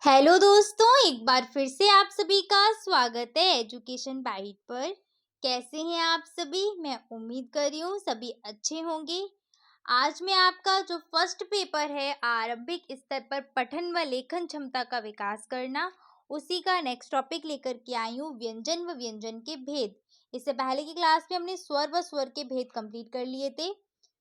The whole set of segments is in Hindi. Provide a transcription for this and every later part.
हेलो दोस्तों, एक बार फिर से आप सभी का स्वागत है एजुकेशन बाइट पर। कैसे हैं आप सभी? मैं उम्मीद कर रही हूँ सभी अच्छे होंगे। आज मैं आपका जो फर्स्ट पेपर है आरंभिक स्तर पर पठन व लेखन क्षमता का विकास करना, उसी का नेक्स्ट टॉपिक लेकर के आई हूँ, व्यंजन व व्यंजन के भेद। इससे पहले की क्लास में हमने स्वर व स्वर के भेद कंप्लीट कर लिए थे।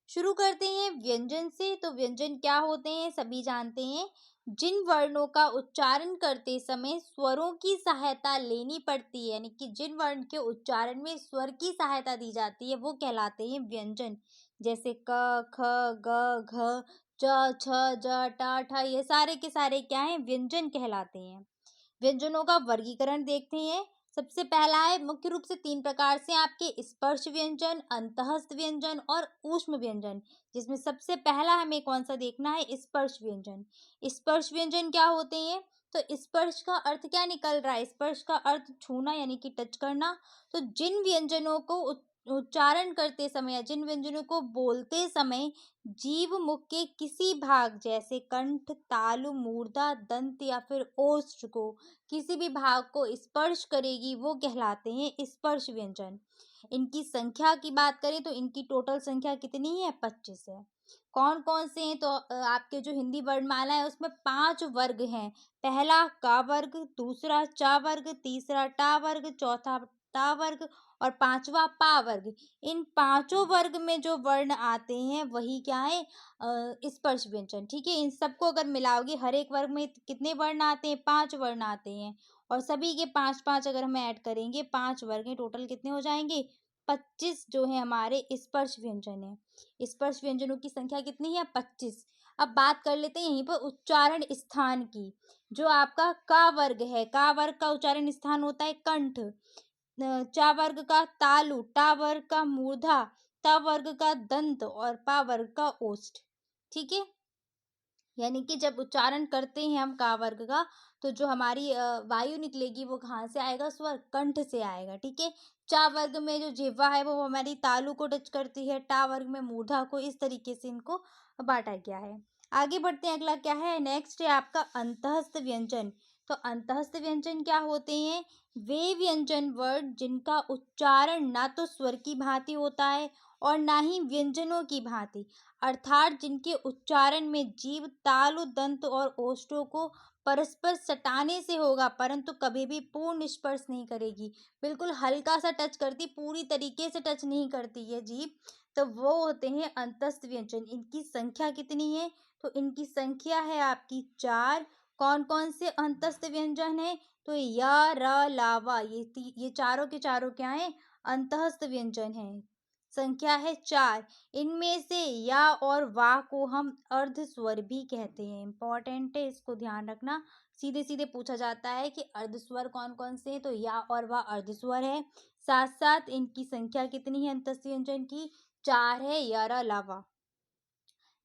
शुरू करते हैं व्यंजन से। तो व्यंजन क्या होते हैं सभी जानते हैं। जिन वर्णों का उच्चारण करते समय स्वरों की सहायता लेनी पड़ती है, यानी कि जिन वर्ण के उच्चारण में स्वर की सहायता दी जाती है, वो कहलाते हैं व्यंजन। जैसे क, ख, ग, घ, च, छ, ज, ट, ठ, ये सारे के सारे क्या हैं? व्यंजन कहलाते हैं। व्यंजनों का वर्गीकरण देखते हैं। सबसे पहला है, मुख्य रूप से तीन प्रकार से आपके स्पर्श व्यंजन, अंतःस्थ व्यंजन और ऊष्म व्यंजन। जिसमें सबसे पहला हमें कौन सा देखना है? स्पर्श व्यंजन। स्पर्श व्यंजन क्या होते हैं? तो स्पर्श का अर्थ क्या निकल रहा है? स्पर्श का अर्थ छूना यानी कि टच करना। तो जिन व्यंजनों को उच्चारण करते समय या जिन व्यंजनों को बोलते समय जीभ मुख के किसी भाग जैसे कंठ, तालु, मूर्धा, दंत या फिर ओष्ठ को किसी भी भाग को स्पर्श करेगी, वो कहलाते हैं स्पर्श व्यंजन। इनकी संख्या की बात करें तो इनकी टोटल संख्या कितनी है? 25 है। कौन कौन से हैं? तो आपके जो हिंदी वर्णमाला है उसमें 5 वर्ग हैं। पहला का वर्ग, दूसरा चा वर्ग, तीसरा टा वर्ग, चौथा टा वर्ग और पांचवा पा वर्ग। इन पांचों वर्ग में जो वर्ण आते हैं वही क्या है? स्पर्श व्यंजन। ठीक है, इन सबको अगर मिलाओगे हर एक वर्ग में कितने वर्ण आते हैं? 5 वर्ण आते हैं। और सभी के 5-5 अगर हम ऐड करेंगे, 5 वर्ग हैं, टोटल कितने हो जाएंगे? 25 जो है हमारे स्पर्श व्यंजन है। स्पर्श व्यंजनों की संख्या कितनी है? 25। अब बात कर लेते हैं यहीं पर उच्चारण स्थान की। जो आपका का वर्ग है, का वर्ग का उच्चारण स्थान होता है कंठ। चा वर्ग का तालु, टा वर्ग का मूर्धा, ता वर्ग का दंत और पा वर्ग का ओष्ठ। ठीक है, यानी कि जब उच्चारण करते हैं हम का वर्ग का, तो जो हमारी वायु निकलेगी वो कहाँ से आएगा? स्वर कंठ से आएगा। ठीक है, चा वर्ग में जो जिह्वा है वो हमारी तालु को टच करती है, टा वर्ग में मूर्धा को। इस तरीके से इनको बांटा गया है। आगे बढ़ते हैं, अगला क्या है? नेक्स्ट है आपका अंतःस्थ व्यंजन। तो अंतःस्थ व्यंजन क्या होते हैं? वे व्यंजन वर्ड जिनका उच्चारण ना तो स्वर की भांति होता है और ना ही व्यंजनों की भांति, अर्थात जिनके उच्चारण में जीभ तालु, दंत और ओष्ठों को परस्पर सटाने से होगा, परंतु कभी भी पूर्ण स्पर्श नहीं करेगी। बिल्कुल हल्का सा टच करती, पूरी तरीके से टच नहीं करती है जीभ। तो वो होते हैं अंतस्थ व्यंजन। इनकी संख्या कितनी है? तो इनकी संख्या है आपकी 4। कौन कौन से अंतस्थ व्यंजन है? तो य, र, लावा, ये चारों के चारों क्या है? अंतःस्थ व्यंजन है। संख्या है 4। इनमें से या और वाह को हम अर्ध स्वर भी कहते हैं। इंपॉर्टेंट है, इसको ध्यान रखना। सीधे सीधे पूछा जाता है कि अर्ध स्वर कौन कौन से हैं, तो या और वाह अर्ध स्वर है। साथ साथ इनकी संख्या कितनी है अंतस्थ व्यंजन की? 4 है, यारा लावा।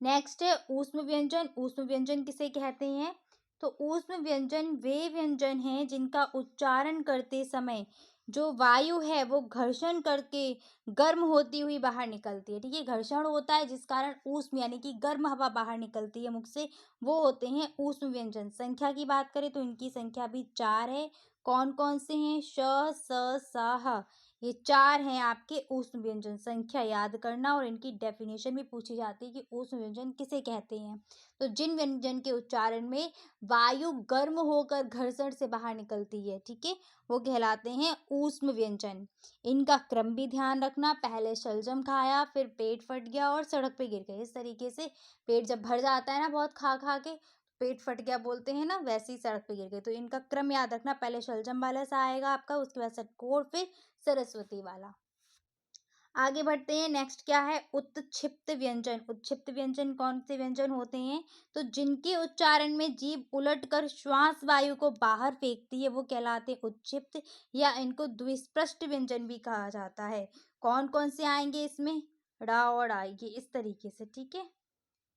नेक्स्ट है ऊष्म व्यंजन। ऊष्म व्यंजन किसे कहते हैं? तो ऊष्म व्यंजन वे व्यंजन हैं जिनका उच्चारण करते समय जो वायु है वो घर्षण करके गर्म होती हुई बाहर निकलती है। ठीक है, घर्षण होता है जिस कारण ऊष्म यानी कि गर्म हवा बाहर निकलती है मुख से, वो होते हैं ऊष्म व्यंजन। संख्या की बात करें तो इनकी संख्या भी 4 है। कौन कौन से हैं? श, स, सा, ह। ये 4 हैं आपके ऊष्म व्यंजन। संख्या याद करना और इनकी डेफिनेशन भी पूछी जाती है कि ऊष्म व्यंजन किसे कहते हैं। तो जिन व्यंजन के उच्चारण में वायु गर्म होकर घर्षण से बाहर निकलती है, ठीक है, वो कहलाते हैं ऊष्म व्यंजन। इनका क्रम भी ध्यान रखना, पहले शलजम खाया, फिर पेट फट गया और सड़क पे गिर गए। इस तरीके से पेट जब भर जाता है ना बहुत खा खा के, पेट फट गया बोलते हैं ना, वैसे ही सड़क पे गिर गए। तो इनका क्रम याद रखना, पहले शलजम वाला सा आएगा आपका, उसके बाद षटकोर, फिर सरस्वती वाला। आगे बढ़ते हैं, नेक्स्ट क्या है? उत्क्षिप्त व्यंजन। उत्क्षिप्त व्यंजन कौन से व्यंजन होते हैं? तो जिनके उच्चारण में जीभ उलटकर श्वास वायु को बाहर फेंकती है वो कहलाते हैं उत्क्षिप्त, या इनको द्विस्पृष्ट व्यंजन भी कहा जाता है। कौन कौन से आएंगे इसमें? ड़ा और आ, ये इस तरीके से। ठीक है,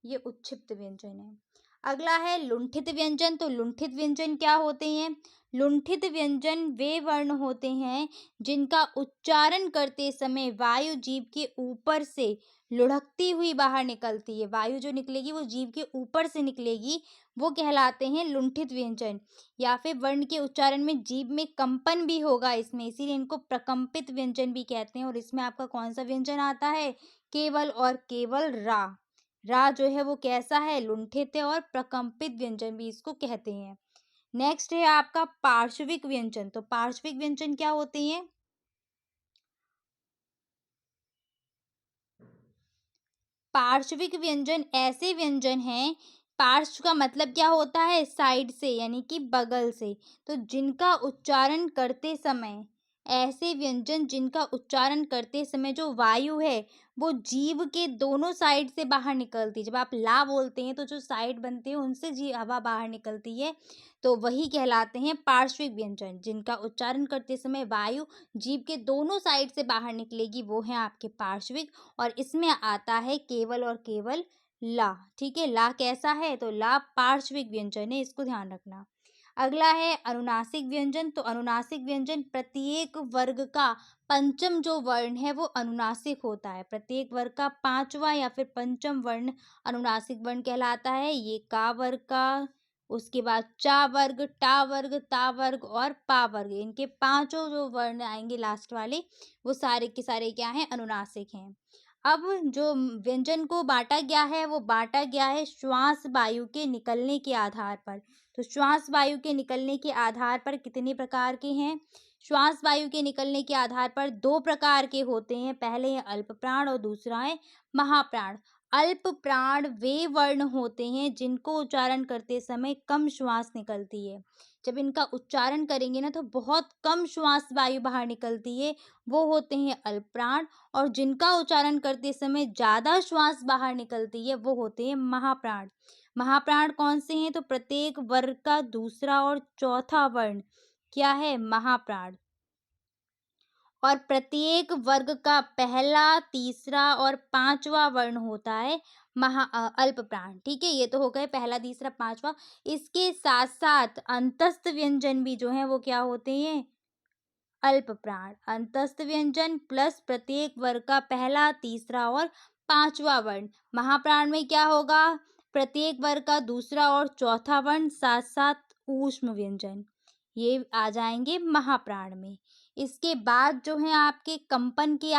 ये उत्क्षिप्त व्यंजन है। अगला है लुंठित व्यंजन। तो लुंठित व्यंजन क्या होते हैं? लुंठित व्यंजन वे वर्ण होते हैं जिनका उच्चारण करते समय वायु जीभ के ऊपर से लुढ़कती हुई बाहर निकलती है। वायु जो निकलेगी वो जीभ के ऊपर से निकलेगी, वो कहलाते हैं लुंठित व्यंजन। या फिर वर्ण के उच्चारण में जीभ में कंपन भी होगा इसमें, इसीलिए इनको प्रकंपित व्यंजन भी कहते हैं। और इसमें आपका कौन सा व्यंजन आता है? केवल और केवल रा। रा जो है वो कैसा है? लुंठित है, और प्रकंपित व्यंजन भी इसको कहते हैं। नेक्स्ट है आपका पार्श्विक व्यंजन। तो पार्श्विक व्यंजन क्या होते हैं? पार्श्विक व्यंजन ऐसे व्यंजन हैं, पार्श्व का मतलब क्या होता है? साइड से, यानी कि बगल से। तो जिनका उच्चारण करते समय, ऐसे व्यंजन जिनका उच्चारण करते समय जो वायु है वो जीभ के दोनों साइड से बाहर निकलती है। जब आप ला बोलते हैं तो जो साइड बनते हैं उनसे जी हवा बाहर निकलती है, तो वही कहलाते हैं पार्श्विक व्यंजन। जिनका उच्चारण करते समय वायु जीभ के दोनों साइड से बाहर निकलेगी, वो है आपके पार्श्विक। और इसमें आता है केवल और केवल ला। ठीक है, ला कैसा है? तो ला पार्श्विक व्यंजन है, इसको ध्यान रखना। अगला है अनुनासिक व्यंजन। तो अनुनासिक व्यंजन प्रत्येक वर्ग का पंचम जो वर्ण है वो अनुनासिक होता है। प्रत्येक वर्ग का पांचवा या फिर पंचम वर्ण अनुनासिक वर्ण कहलाता है। ये का वर्ग का, उसके बाद चा वर्ग, टा वर्ग, ता वर्ग और पा वर्ग, इनके पांचों जो वर्ण आएंगे लास्ट वाले, वो सारे के सारे क्या हैं? अनुनासिक हैं। अब जो व्यंजन को बांटा गया है वो बांटा गया है श्वास वायु के निकलने के आधार पर। तो श्वास वायु के निकलने के आधार पर कितने प्रकार के हैं? श्वास वायु के निकलने के आधार पर दो प्रकार के होते हैं। पहले है अल्प प्राण और दूसरा है महाप्राण। अल्प प्राण वे वर्ण होते हैं जिनको उच्चारण करते समय कम श्वास निकलती है। जब इनका उच्चारण करेंगे ना तो बहुत कम श्वास वायु बाहर निकलती है, वो होते हैं अल्प प्राण। और जिनका उच्चारण करते समय ज्यादा श्वास बाहर निकलती है वो होते हैं महाप्राण। महाप्राण कौन से हैं? तो प्रत्येक वर्ग का दूसरा और चौथा वर्ण क्या है? महाप्राण। और प्रत्येक वर्ग का पहला, तीसरा और पांचवा वर्ण होता है अल्प प्राण। ठीक है, ये तो हो गए पहला, तीसरा, पांचवा। इसके साथ साथ अंतस्थ व्यंजन भी जो है वो क्या होते हैं? अल्प प्राण। अंतस्थ व्यंजन प्लस प्रत्येक वर्ग का पहला, तीसरा और पांचवा वर्ण। महाप्राण में क्या होगा? प्रत्येक वर्ग का दूसरा और चौथा वर्ण, साथ साथ ऊष्म व्यंजन, ये आ जाएंगे महाप्राण में। इसके बाद जो है आपके कंपन के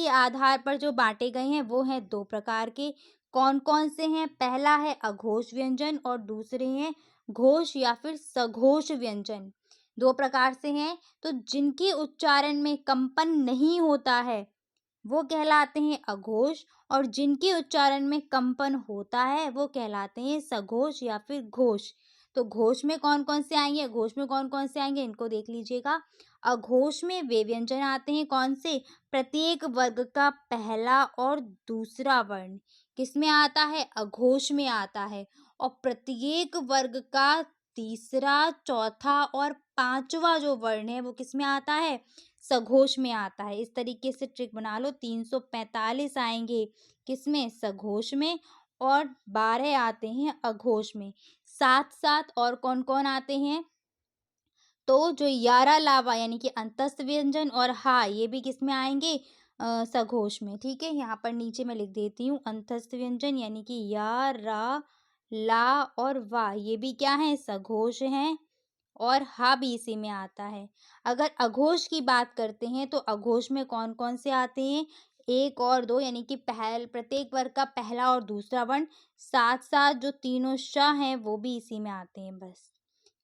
आधार पर जो बांटे गए हैं वो हैं दो प्रकार के। कौन कौन से हैं? पहला है अघोष व्यंजन और दूसरे हैं घोष या फिर सघोष व्यंजन। दो प्रकार से हैं। तो जिनके उच्चारण में कंपन नहीं होता है वो कहलाते हैं अघोष, और जिनके उच्चारण में कंपन होता है वो कहलाते हैं सघोष या फिर घोष। तो घोष में कौन कौन से आएंगे? घोष में कौन कौन से आएंगे इनको देख लीजिएगा। अघोष में वे व्यंजन आते हैं कौन से? प्रत्येक वर्ग का पहला और दूसरा वर्ण किसमें आता है? अघोष में आता है। और प्रत्येक वर्ग का तीसरा, चौथा और पांचवा जो वर्ण है वो किसमें आता है? सघोष में आता है। इस तरीके से ट्रिक बना लो। 345 आएंगे किसमें? सघोष में, और 12 आते हैं अघोष में। साथ साथ और कौन कौन आते हैं? तो जो यारा लावा यानी कि अंतस्थ व्यंजन और हा, ये भी किसमें आएंगे? सघोष में। ठीक है, यहाँ पर नीचे मैं लिख देती हूँ अंतस्थ व्यंजन यानी कि या, रा, ला और वा, ये भी क्या है? सघोष हैं। और हा भी इसी में आता है। अगर अघोष की बात करते हैं तो अघोष में कौन कौन से आते हैं? एक और दो, यानी कि प्रत्येक वर्ग का पहला और दूसरा वर्ण, साथ साथ जो तीनों श हैं वो भी इसी में आते हैं। बस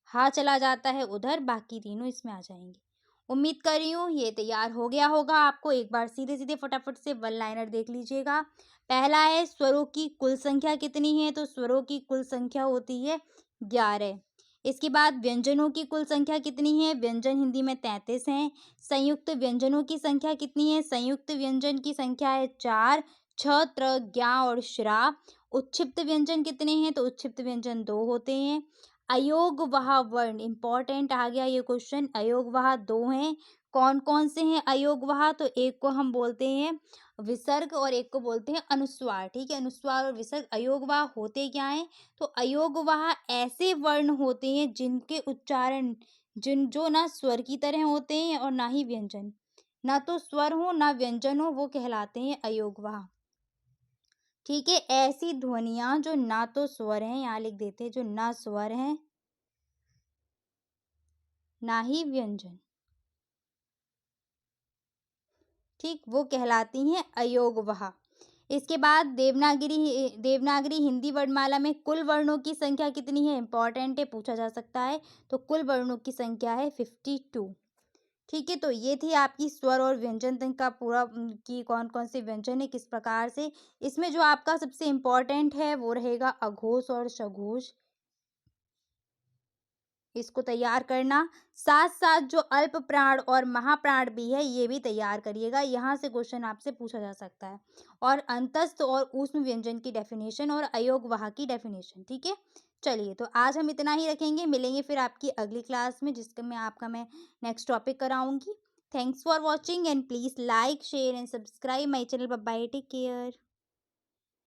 हा चला जाता है उधर, बाकी तीनों इसमें आ जाएंगे। उम्मीद कर रही हूँ ये तैयार हो गया होगा आपको। एक बार सीधे सीधे फटाफट से वन लाइनर देख लीजिएगा। पहला है स्वरों की कुल संख्या कितनी है? तो स्वरों की कुल संख्या होती है 11। इसके बाद व्यंजनों की कुल संख्या कितनी है? व्यंजन हिंदी में 33 हैं। संयुक्त व्यंजनों की संख्या कितनी है? संयुक्त व्यंजन की संख्या है 4, छ, त्र, ज्ञा और श्रा। उत्क्षिप्त व्यंजन कितने हैं? तो उत्क्षिप्त व्यंजन 2 होते हैं। अयोगवाह वर्ण, इंपॉर्टेंट आ गया ये क्वेश्चन। अयोगवाह दो हैं, कौन कौन से हैं अयोगवाह? तो एक को हम बोलते हैं विसर्ग और एक को बोलते हैं अनुस्वार। ठीक है, अनुस्वार और विसर्ग अयोगवाह होते क्या हैं? तो अयोगवाह ऐसे वर्ण होते हैं जिनके उच्चारण जो ना स्वर की तरह होते हैं और ना ही व्यंजन, ना तो स्वर हो ना व्यंजन हो, वो कहलाते हैं अयोगवाह। ठीक है, ऐसी ध्वनियां जो ना तो स्वर हैं, यहाँ लिख देते हैं, जो ना स्वर हैं ना ही व्यंजन, ठीक, वो कहलाती हैं अयोगवाह। इसके बाद देवनागरी हिंदी वर्णमाला में कुल वर्णों की संख्या कितनी है? इंपॉर्टेंट है, पूछा जा सकता है। तो कुल वर्णों की संख्या है 52। ठीक है, तो ये थी आपकी स्वर और व्यंजन तक का पूरा कि कौन कौन से व्यंजन है किस प्रकार से। इसमें जो आपका सबसे इम्पोर्टेंट है वो रहेगा अघोष और सघोष, इसको तैयार करना। साथ साथ जो अल्प प्राण और महाप्राण भी है ये भी तैयार करिएगा, यहाँ से क्वेश्चन आपसे पूछा जा सकता है। और अंतस्थ और ऊष्म व्यंजन की डेफिनेशन और अयोगवाह की डेफिनेशन। ठीक है, चलिए तो आज हम इतना ही रखेंगे, मिलेंगे फिर आपकी अगली क्लास में जिसका मैं नेक्स्ट टॉपिक कराऊंगी। Thanks for watching and please like share and subscribe my channel. Bye bye, take care.